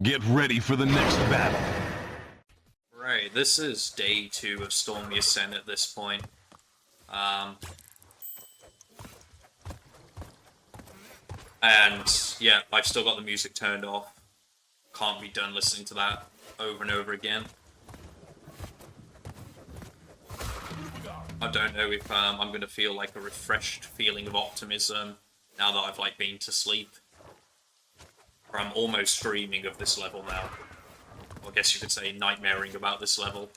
Get ready for the next battle. Right, this is day 2 of Stormy Ascent at this point. And yeah, I've still got the music turned off. Can't be done listening to that over and over again. I don't know if I'm going to feel like a refreshed feeling of optimism now that I've been to sleep. Or I'm almost dreaming of this level now. I guess you could say nightmaring about this level.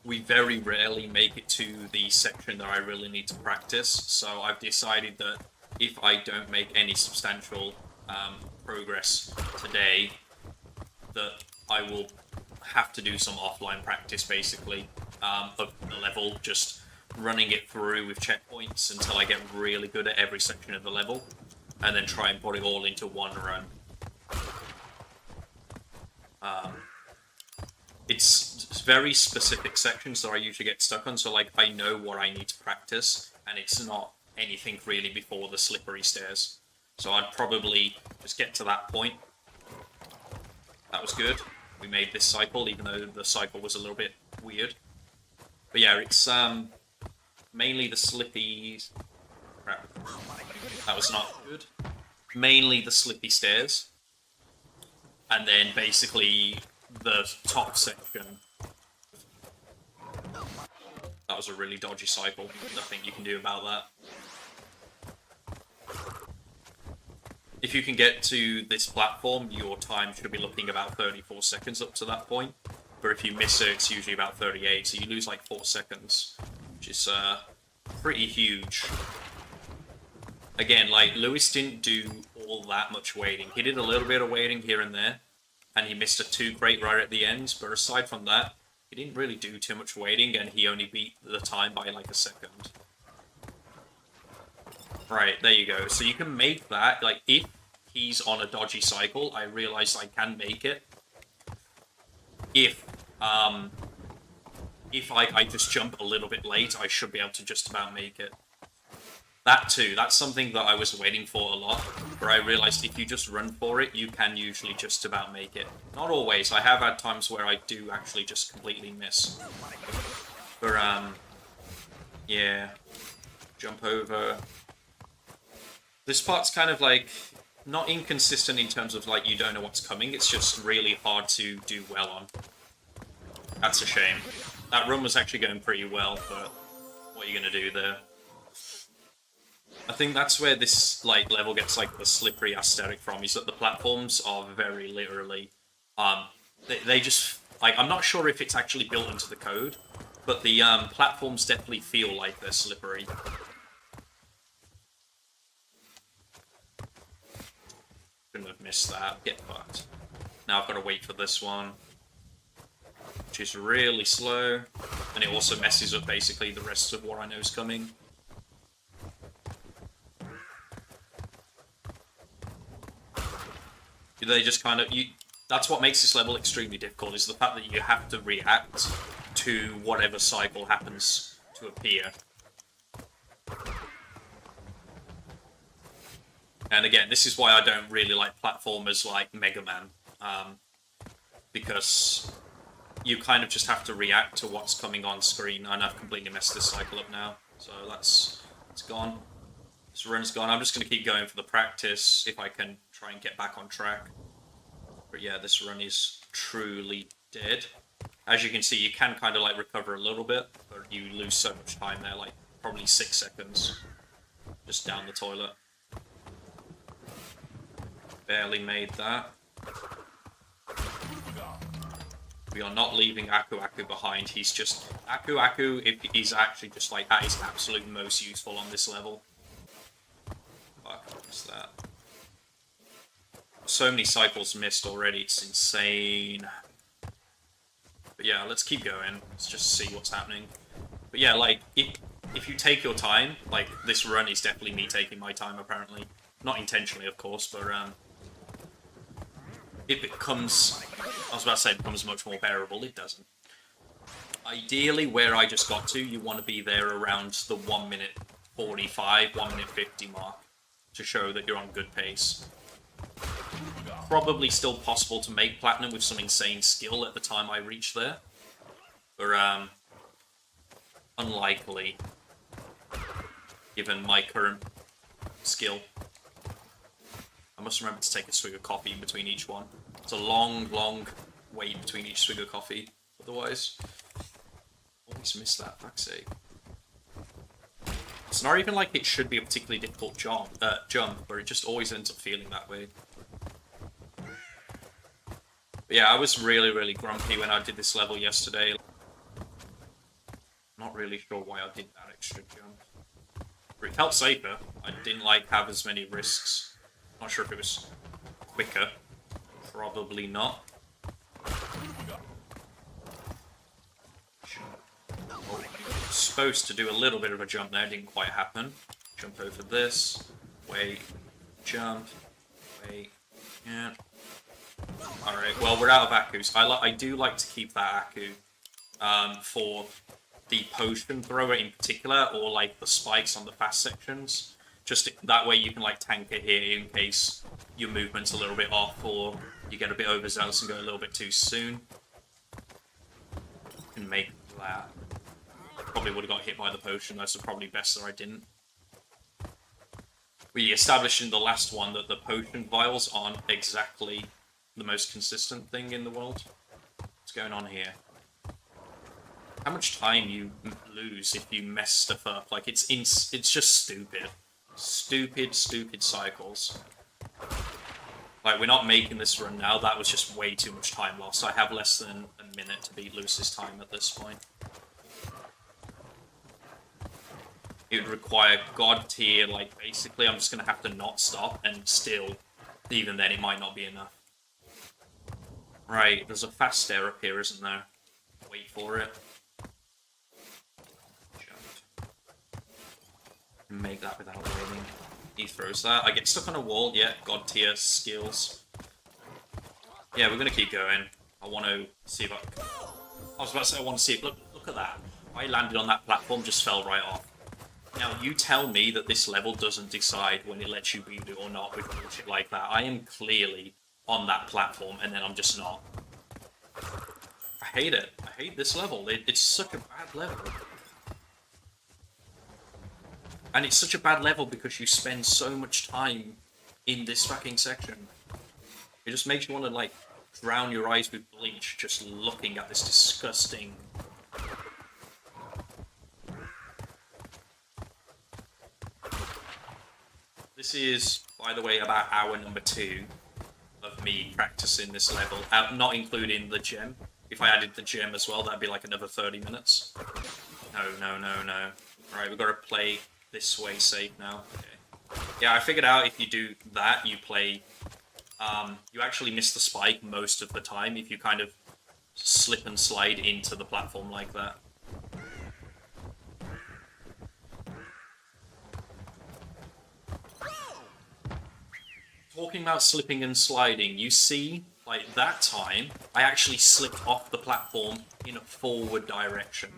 We very rarely make it to the section that I really need to practice, so I've decided that if I don't make any substantial progress today, that I will have to do some offline practice, basically, of the level, just running it through with checkpoints until I get really good at every section of the level, and then try and put it all into one run. It's very specific sections that I usually get stuck on, so I know what I need to practice, and it's not anything really before the slippery stairs. So I'd probably just get to that point. That was good. We made this cycle, even though the cycle was a little bit weird. But yeah, it's mainly the slippy... Crap. That was not good. Mainly the slippy stairs. And then basically the top section. That was a really dodgy cycle. Nothing you can do about that. If you can get to this platform, your time should be looking about 34 seconds up to that point. But if you miss it, it's usually about 38, so you lose 4 seconds, which is pretty huge. Again, Lewis didn't do all that much waiting. He did a little bit of waiting here and there, and he missed a 2 crate right at the end, but aside from that, he didn't really do too much waiting, and he only beat the time by a second. Right, there you go. So you can make that, if he's on a dodgy cycle, I realize I can make it. If I just jump a little bit late, I should be able to just about make it. That too, that's something that I was waiting for a lot, where I realized if you just run for it, you can usually just about make it. Not always, I have had times where I do actually just completely miss. But, yeah. Jump over. This part's kind of not inconsistent in terms of you don't know what's coming, it's just really hard to do well on. That's a shame. That run was actually going pretty well, but what are you going to do there? I think that's where this level gets the slippery aesthetic from, is that the platforms are very literally they just I'm not sure if it's actually built into the code, but the platforms definitely feel like they're slippery. Shouldn't have missed that. Get fucked. Now I've got to wait for this one, which is really slow, and it also messes up basically the rest of what I know is coming. They just that's what makes this level extremely difficult, is the fact that you have to react to whatever cycle happens to appear. And again, this is why I don't really like platformers like Mega Man, because you kind of just have to react to what's coming on screen, and I've completely messed this cycle up now, so it's gone. This run's gone. I'm just going to keep going for the practice, if I can try and get back on track. But yeah, this run is truly dead. As you can see, you can kind of recover a little bit, but you lose so much time there, probably 6 seconds, just down the toilet. Barely made that. We are not leaving Aku Aku behind. He's just... Aku Aku is actually just at his absolute most useful on this level. Fuck, what's that? So many cycles missed already, it's insane. But yeah, let's keep going. Let's just see what's happening. But yeah, if you take your time, this run is definitely me taking my time, apparently. Not intentionally, of course, but if it becomes... I was about to say it becomes much more bearable, it doesn't. Ideally, where I just got to, you want to be there around the 1 minute 45, 1 minute 50 mark, to show that you're on good pace. probably still possible to make platinum with some insane skill at the time I reach there. But, unlikely, given my current skill. I must remember to take a swig of coffee in between each one. It's a long, long wait between each swig of coffee, otherwise. Always miss that, fuck's sake. It's not even like it should be a particularly difficult jump, but it just always ends up feeling that way. But yeah, I was really, really grumpy when I did this level yesterday. Not really sure why I did that extra jump. But it felt safer. I didn't have as many risks. Not sure if it was quicker. Probably not. Supposed to do a little bit of a jump there, didn't quite happen. Jump over this, wait, jump, wait, yeah. Alright, well, we're out of Akkus. I do like to keep that Akku for the potion thrower in particular, or like the spikes on the fast sections. Just that way you can like tank it here in case your movement's a little bit off or you get a bit overzealous and go a little bit too soon. You can make that. Probably would have got hit by the potion, though, so probably best that I didn't. We established in the last one that the potion vials aren't exactly the most consistent thing in the world. What's going on here? How much time you lose if you mess stuff up? Like, it's just stupid. Stupid cycles. Like, we're not making this run now. That was just way too much time lost. I have less than a minute to beat Lewis's time at this point. It would require God tier, like, basically I'm just going to have to not stop, and still, even then, it might not be enough. Right, there's a fast stair up here, isn't there? Wait for it. Jump. Make that without waiting. He throws that. I get stuck on a wall. Yeah, God tier skills. Yeah, we're going to keep going. I want to see if I was about to say I want to see it. Look at that. I landed on that platform, just fell right off. Now, you tell me that this level doesn't decide when it lets you beat it or not with bullshit like that. I am clearly on that platform, and then I'm just not. I hate it. I hate this level. It's such a bad level. And it's such a bad level because you spend so much time in this fucking section. It just makes you want to, like, drown your eyes with bleach just looking at this disgusting... This is, by the way, about hour number 2 of me practicing this level, not including the gem. If I added the gem as well, that'd be like another 30 minutes. No. Right, we've got to play this way safe now. Okay. Yeah, I figured out if you do that, you play... you actually miss the spike most of the time if you kind of slip and slide into the platform like that. Talking about slipping and sliding, you see, like, that time, I actually slipped off the platform in a forward direction.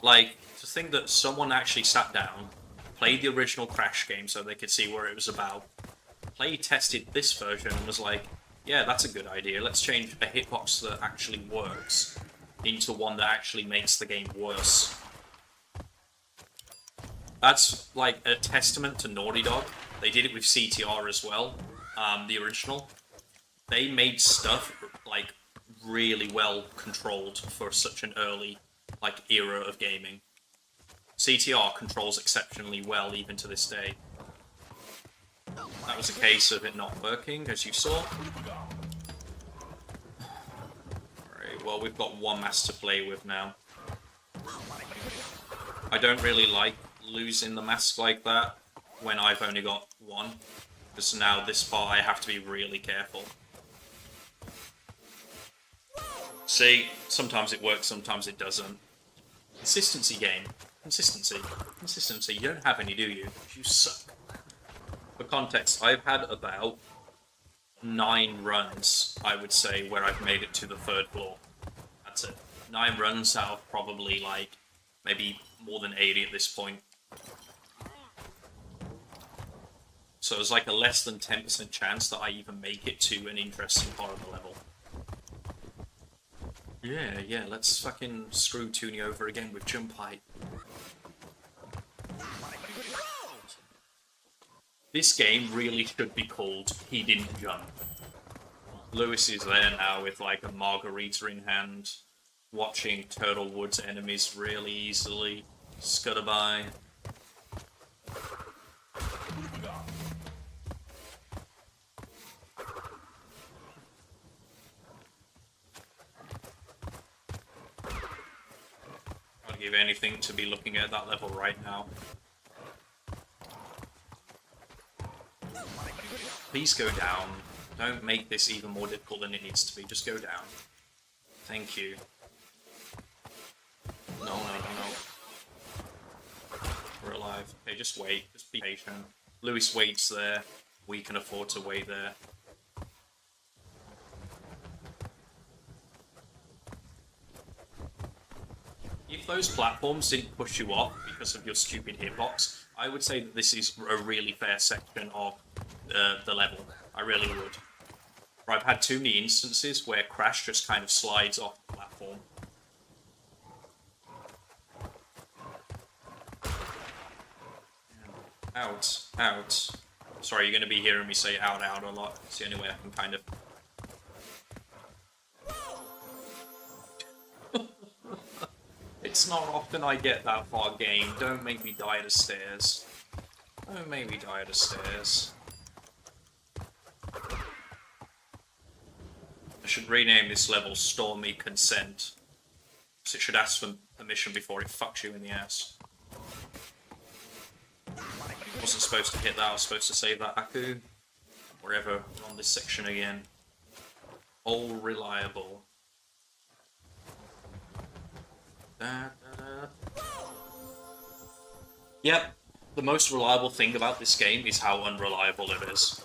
Like, to think that someone actually sat down, played the original Crash game so they could see where it was about, play-tested this version and was like, yeah, that's a good idea, let's change a hitbox that actually works into one that actually makes the game worse. That's, like, a testament to Naughty Dog. They did it with CTR as well, the original. They made stuff, like, really well controlled for such an early, like, era of gaming. CTR controls exceptionally well, even to this day. That was a case of it not working, as you saw. Alright, well, we've got one mask to play with now. I don't really like losing the mask like that when I've only got one, because now this part I have to be really careful. See, sometimes it works, sometimes it doesn't. Consistency game. Consistency. You don't have any, do you? You suck. For context, I've had about 9 runs, I would say, where I've made it to the 3rd floor. That's it. 9 runs out of probably, like, maybe more than 80 at this point. So there's like a less than 10% chance that I even make it to an interesting part of the level. Yeah, let's fucking screw Toonie over again with jump height. This game really should be called He Didn't Jump. Lewis is there now with like a margarita in hand, watching Turtlewood's enemies really easily scutter by. I'd give anything to be looking at that level right now. Please go down. Don't make this even more difficult than it needs to be. Just go down. Thank you. No. We're alive. Okay, just wait. Just be patient. Lewis waits there. We can afford to wait there. If those platforms didn't push you off because of your stupid hitbox, I would say that this is a really fair section of the level. I really would. I've had too many instances where Crash just kind of slides off the platform. Out. Sorry, you're going to be hearing me say out a lot. It's the only way I can kind of... It's not often I get that far game. Don't make me die to stairs. Don't make me die to stairs. I should rename this level Stormy Ascent. So it should ask for permission before it fucks you in the ass. Wasn't supposed to hit that, I was supposed to save that Aku. Wherever, we're on this section again. All reliable. Yep, the most reliable thing about this game is how unreliable it is.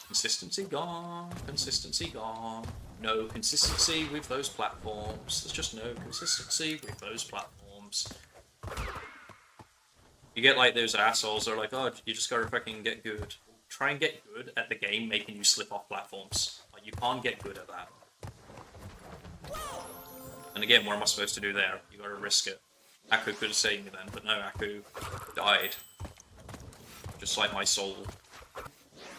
Consistency gone, consistency gone. No consistency with those platforms. There's just no consistency with those platforms. You get like those assholes that are like, oh, you just gotta fucking get good. Try and get good at the game making you slip off platforms. Like, you can't get good at that. And again, what am I supposed to do there? You gotta risk it. Aku could have saved me then, but no, Aku died. Just like my soul.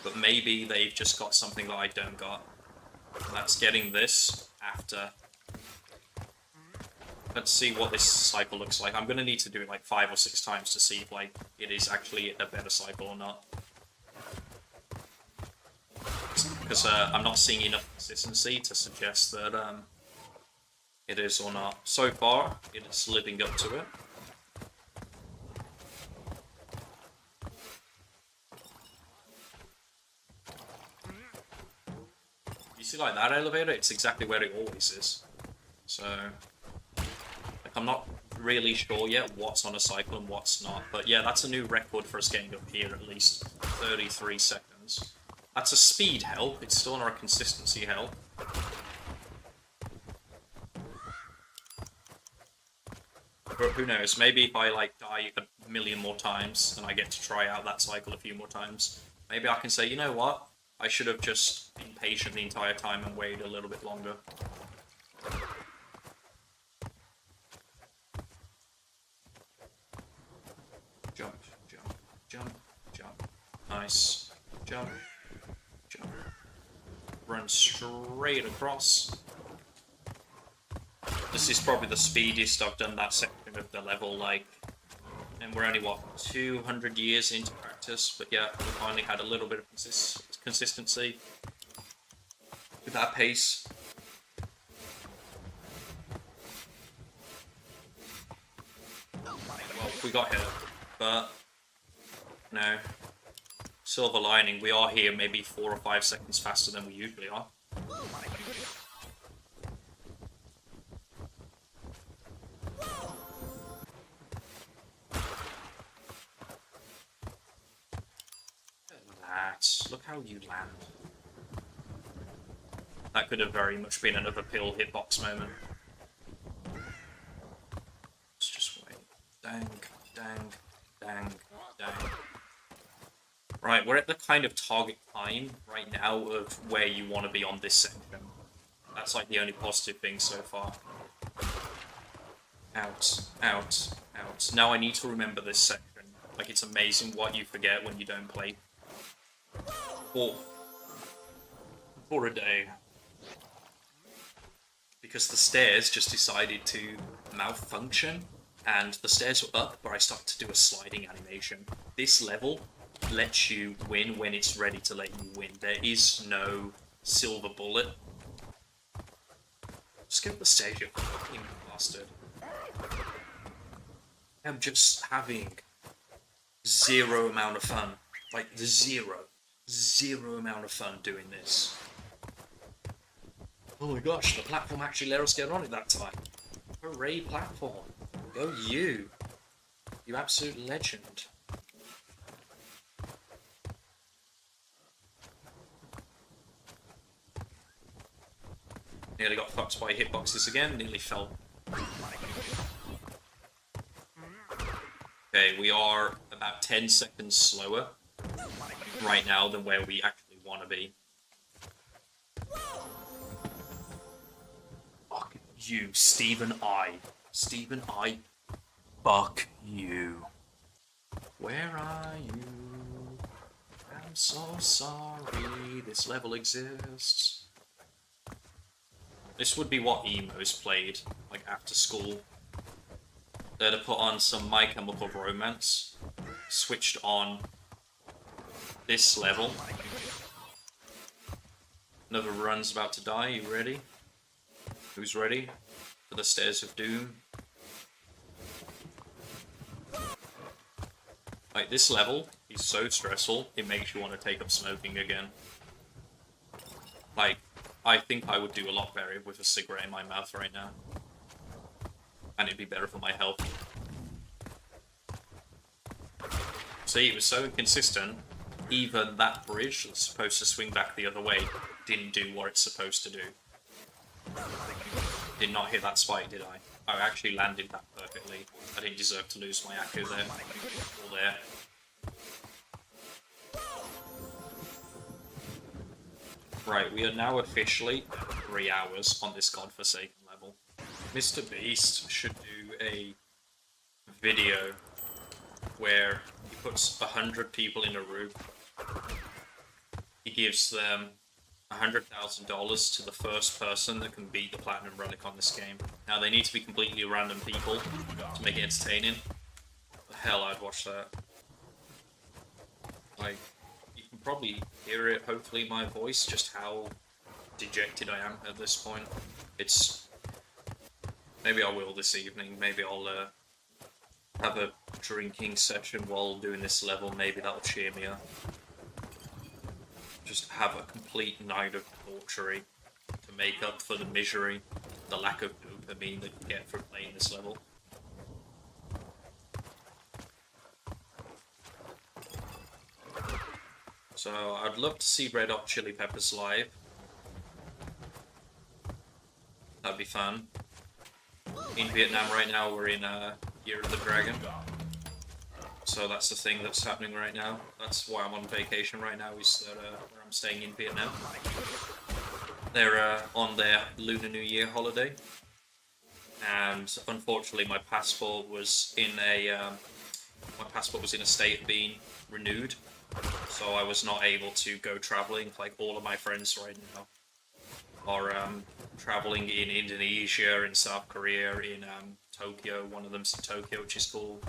But maybe they've just got something that I don't got. And that's getting this after. Let's see what this cycle looks like. I'm gonna need to do it like 5 or 6 times to see if like it is actually a better cycle or not. Because I'm not seeing enough consistency to suggest that it is or not. So far, it is living up to it. You see like that elevator? It's exactly where it always is. So, like, I'm not really sure yet what's on a cycle and what's not. But yeah, that's a new record for us getting up here, at least 33 seconds. That's a speed help, it's still not a consistency help. But who knows, maybe if I like die a million more times and I get to try out that cycle a few more times, maybe I can say, you know what, I should have just been patient the entire time and waited a little bit longer. Jump, jump, jump, jump. Nice. Jump, jump. Run straight across. This is probably the speediest I've done that section of the level, like, and we're only, what, 200 years into practice, but yeah, we finally had a little bit of consistency with that pace. Well, we got hit, but no. Silver lining, we are here maybe 4 or 5 seconds faster than we usually are. Look how you land. That could have very much been another pill hitbox moment. Let's just wait. Dang, dang, dang, dang. Right, we're at the kind of target time right now of where you want to be on this section. That's like the only positive thing so far. Out, out, out. Now I need to remember this section. Like, it's amazing what you forget when you don't play. For a day. Because the stairs just decided to malfunction, and the stairs were up, but I started to do a sliding animation. This level lets you win when it's ready to let you win. There is no silver bullet. Just get up the stage, you fucking bastard. I'm just having zero amount of fun. Like, zero amount of fun doing this. Oh my gosh, the platform actually let us get on it that time. Hooray, platform. Go you. You absolute legend. Nearly got fucked by hitboxes again, nearly fell. Okay, we are about 10 seconds slower right now than where we actually want to be. Fuck you, Stephen I. Stephen I. Fuck you. Where are you? I'm so sorry this level exists. This would be what emos played, like after school. They'd have put on some My Chemical Romance, switched on this level. Another run's about to die, you ready? Who's ready for the Stairs of Doom? Like, this level is so stressful, it makes you want to take up smoking again. Like, I think I would do a lot better with a cigarette in my mouth right now. And it'd be better for my health. See, it was so inconsistent, even that bridge that's supposed to swing back the other way didn't do what it's supposed to do. Did not hit that spike, did I? I actually landed that perfectly. I didn't deserve to lose my Akku there. Or there. Right, we are now officially 3 hours on this godforsaken level. Mr. Beast should do a video where he puts 100 people in a room. He gives them $100,000 to the first person that can beat the Platinum Relic on this game. Now, they need to be completely random people to make it entertaining. The hell, I'd watch that. Like, you can probably hear it, hopefully, in my voice, just how dejected I am at this point. It's... Maybe I will this evening. Maybe I'll have a drinking session while doing this level. Maybe that'll cheer me up. Just have a complete night of debauchery to make up for the misery, the lack of dopamine that you get from playing this level. So I'd love to see Red Hot Chili Peppers live. That'd be fun. In Vietnam right now, we're in Year of the Dragon. So that's the thing that's happening right now. That's why I'm on vacation right now, is that where I'm staying in Vietnam. They're on their Lunar New Year holiday. And unfortunately my passport was in a state of being renewed. So I was not able to go traveling. Like, all of my friends right now are traveling in Indonesia, in South Korea, in Tokyo. One of them's in Tokyo, which is cool.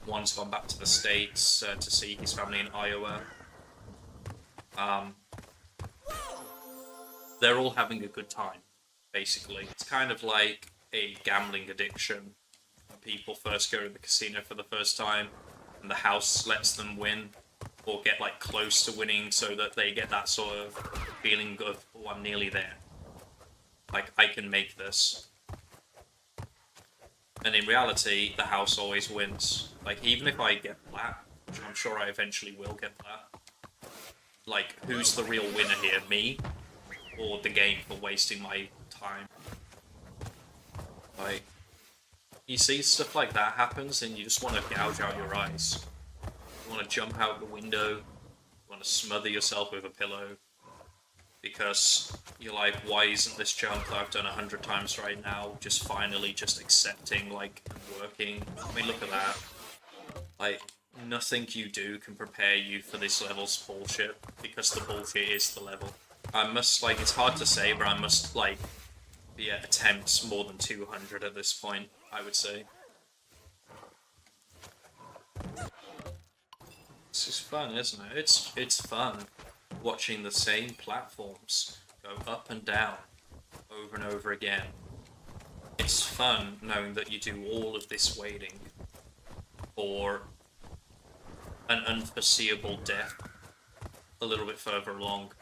One's gone back to the States to see his family in Iowa. They're all having a good time, basically. It's kind of like a gambling addiction. When people first go to the casino for the first time, and the house lets them win, or get like close to winning, so that they get that sort of feeling of, oh, I'm nearly there. Like, I can make this. And in reality, the house always wins. Like, even if I get flat, which I'm sure I eventually will get flat, like, who's the real winner here? Me? Or the game for wasting my time? Like, you see stuff like that happens and you just want to gouge out your eyes. You want to jump out the window, you want want to smother yourself with a pillow because you're like, why isn't this jump that I've done 100 times right now just finally just accepting, like, and working? I mean, look at that. Like, nothing you do can prepare you for this level's bullshit, because the bullshit is the level. I must, like, it's hard to say, but I must, like, yeah, attempt more than 200 at this point, I would say. This is fun, isn't it? It's fun watching the same platforms go up and down over and over again. It's fun knowing that you do all of this waiting for an unforeseeable death a little bit further along.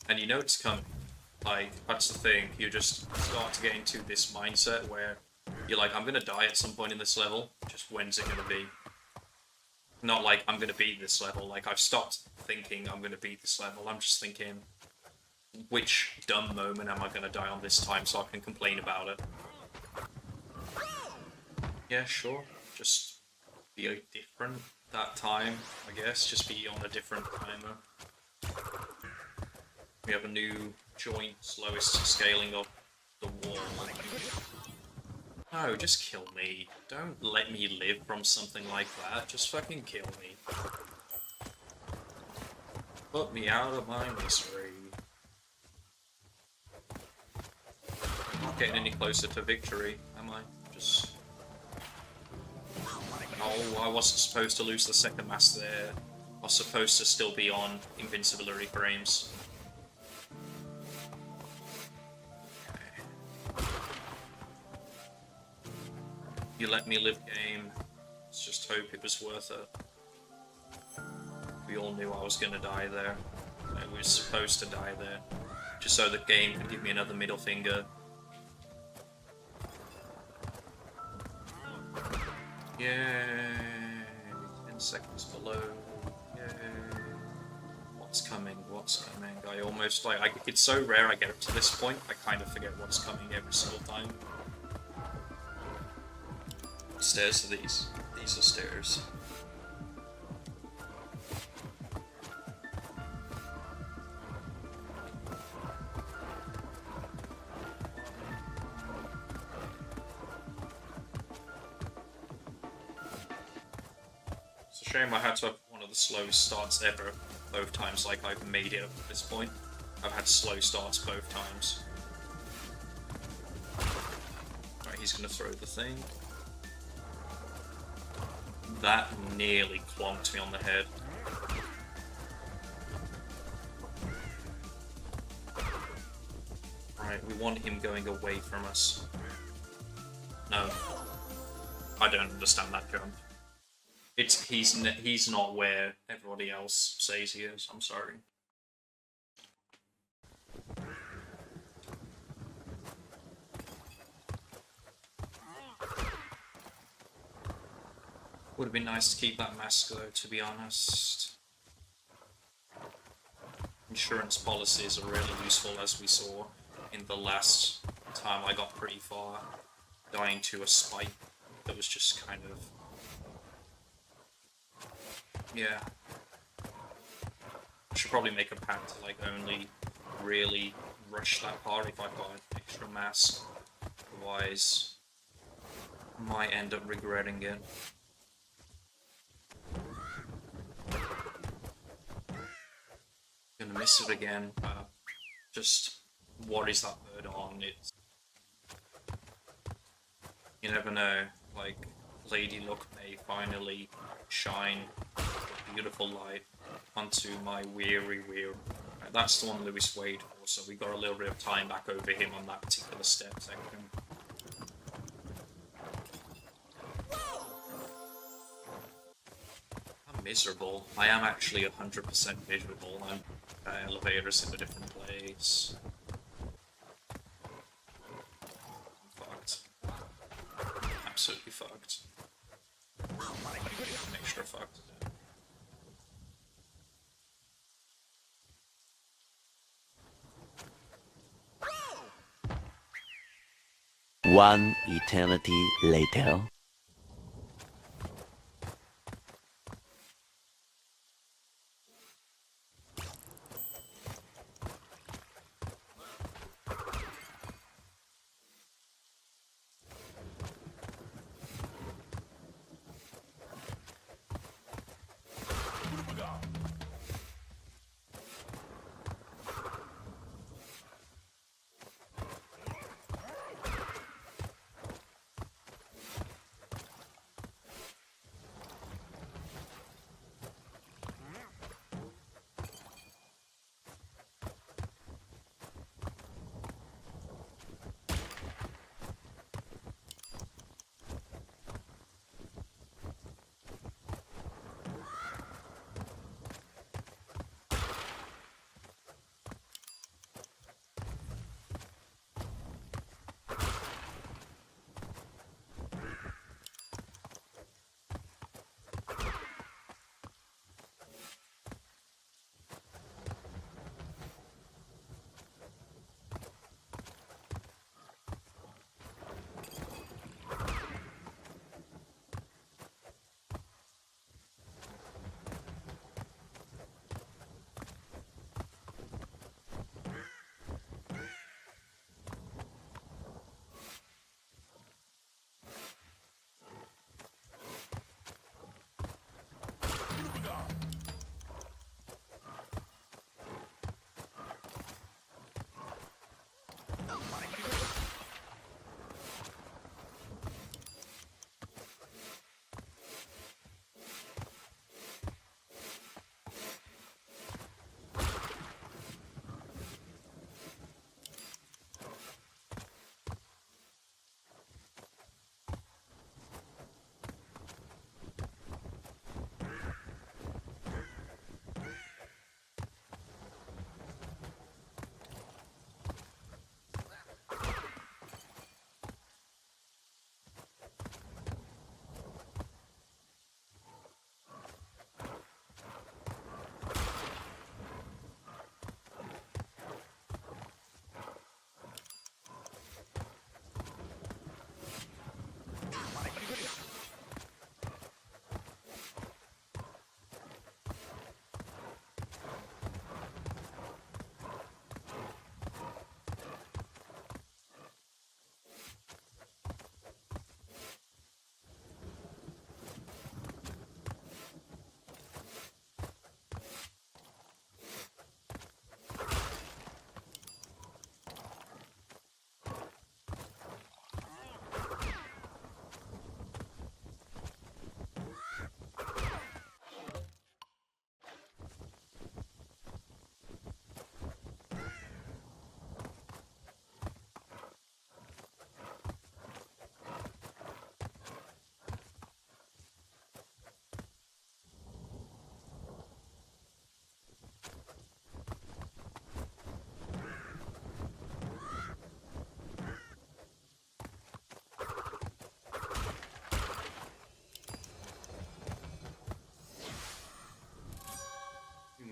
And you know it's coming. Like, that's the thing. You just start to get into this mindset where you're like, I'm gonna die at some point in this level. Just when's it gonna be? Not like, I'm gonna beat this level. Like, I've stopped thinking I'm gonna beat this level. I'm just thinking, which dumb moment am I gonna die on this time so I can complain about it? Yeah, sure. Just be different that time, I guess. Just be on a different timer. We have a new joint slowest scaling of the wall. No, just kill me. Don't let me live from something like that. Just fucking kill me. Put me out of my misery. I'm not getting any closer to victory, am I? Just... Oh, I wasn't supposed to lose the second mass there. I was supposed to still be on invincibility frames. You let me live game. Let's just hope it was worth it. We all knew I was gonna die there. I was supposed to die there. Just so the game could give me another middle finger. Yay! 10 seconds below. Yay! What's coming? What's coming? I almost, like, it's so rare I get up to this point, I kind of forget what's coming every single time. Stairs are these. These are stairs. It's a shame I had to have one of the slowest starts ever both times, like I've made it up to this point. I've had slow starts both times. Right, he's gonna throw the thing. That nearly clonked me on the head. Right, we want him going away from us. No. I don't understand that jump. He's not where everybody else says he is, I'm sorry. Would have been nice to keep that mask though, to be honest. Insurance policies are really useful, as we saw in the last time I got pretty far, dying to a spike that was just kind of... Yeah. I should probably make a pact to, like, only really rush that part if I've got an extra mask. Otherwise, I might end up regretting it. Gonna miss it again. Just what is that bird on? It's, you never know. Like, Lady Luck may finally shine a beautiful light onto my weary. Right, that's the one Lewis waited for, so we got a little bit of time back over him on that particular step section. Miserable. I am actually 100% miserable. I'm elevators in a different place. I'm fucked. Absolutely fucked. Extra fucked. One eternity later.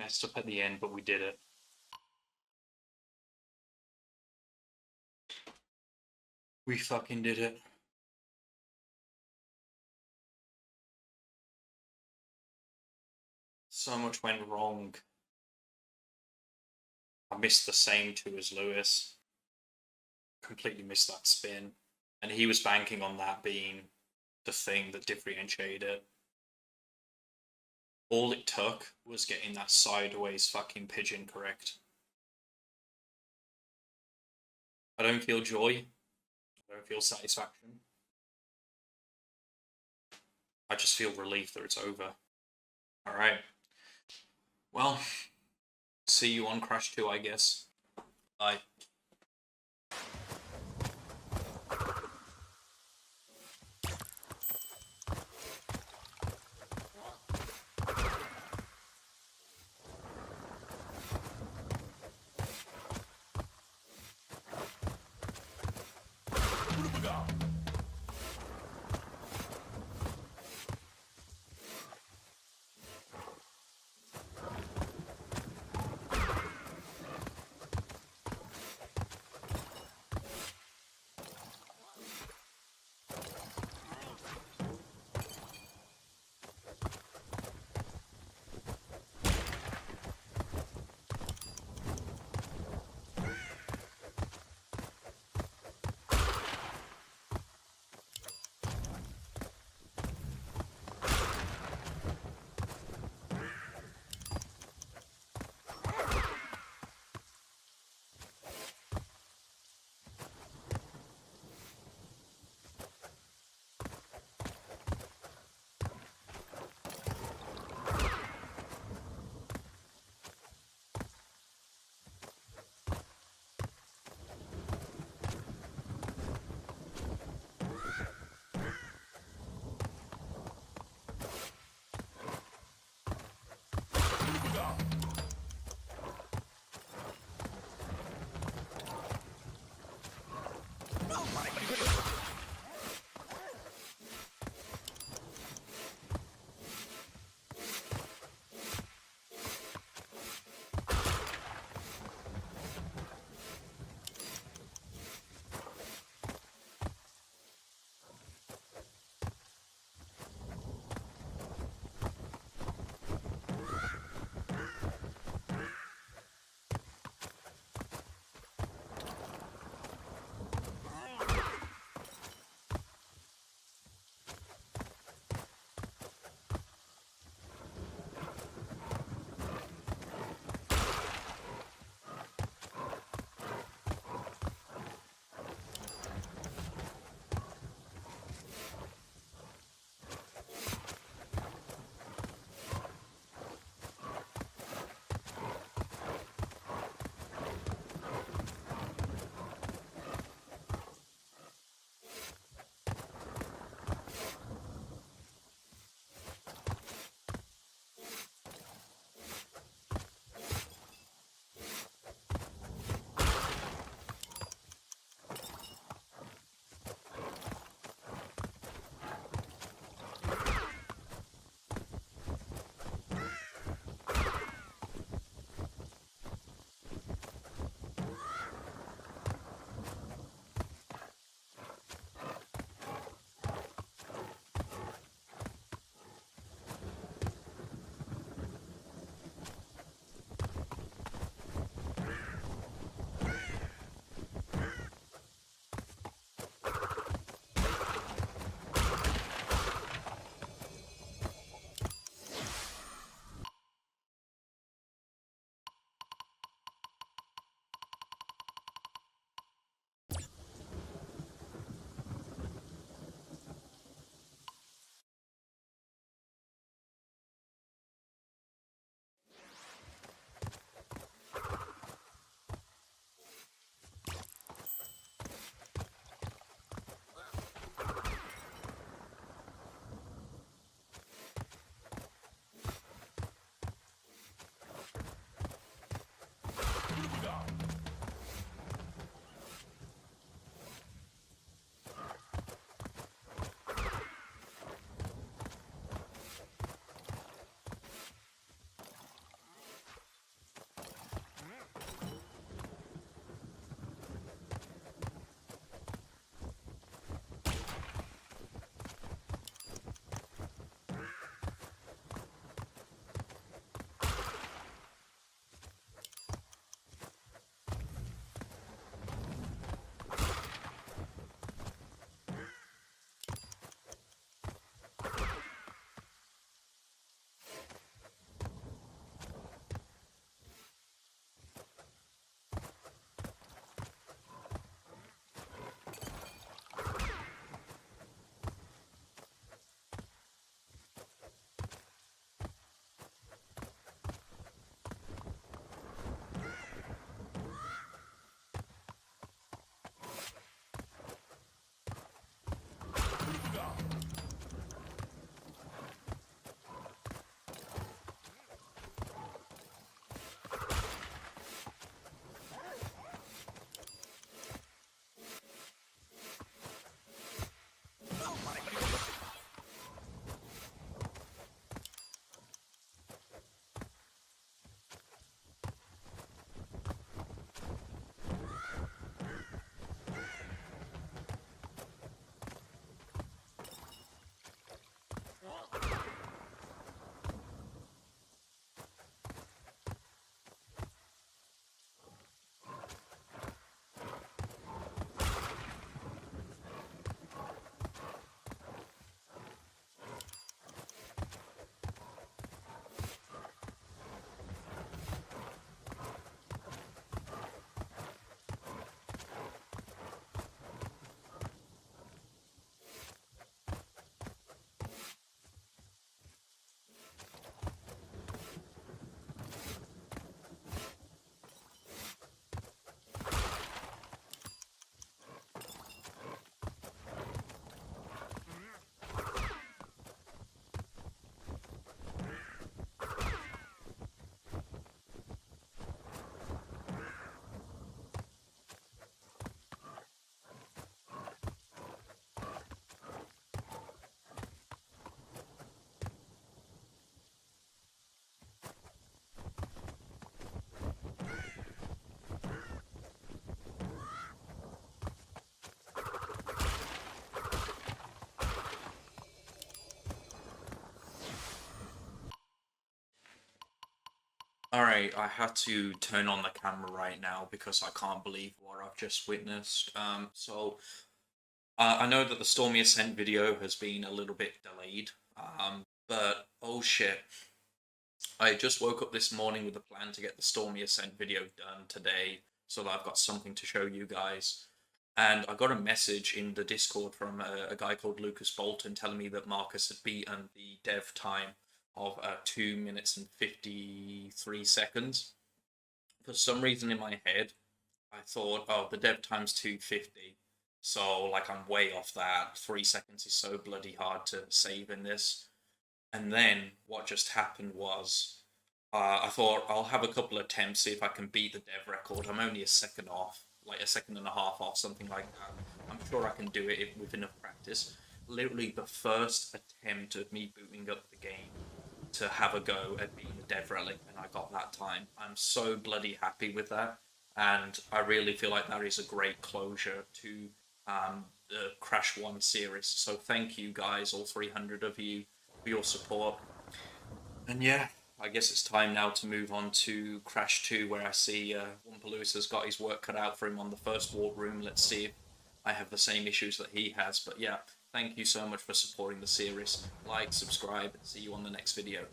messed up at the end, but we did it. We fucking did it. So much went wrong. I missed the same two as Lewis. Completely missed that spin. And he was banking on that being the thing that differentiated it. All it took was getting that sideways fucking pigeon correct. I don't feel joy. I don't feel satisfaction. I just feel relief that it's over. Alright. Well, see you on Crash 2, I guess. Bye. Alright, I had to turn on the camera right now because I can't believe what I've just witnessed. I know that the Stormy Ascent video has been a little bit delayed, but oh shit. I just woke up this morning with a plan to get the Stormy Ascent video done today so that I've got something to show you guys. And I got a message in the Discord from a guy called Lucas Bolton telling me that Marcus had beaten the dev time of 2 minutes and 53 seconds. For some reason in my head, I thought, oh, the dev time's 250. So, like, I'm way off that. 3 seconds is so bloody hard to save in this. And then what just happened was, I thought I'll have a couple of attempts, see if I can beat the dev record. I'm only a second off, like a second and a half off, something like that. I'm sure I can do it with enough practice. Literally the first attempt of me booting up the game to have a go at being the dev relic, and I got that time. I'm so bloody happy with that, and I really feel like that is a great closure to the Crash 1 series. So thank you guys, all 300 of you, for your support. And yeah, I guess it's time now to move on to Crash 2, where I see WumpaLewis has got his work cut out for him on the first warp room. Let's see if I have the same issues that he has. But yeah, thank you so much for supporting the series. Like, subscribe, see you on the next video.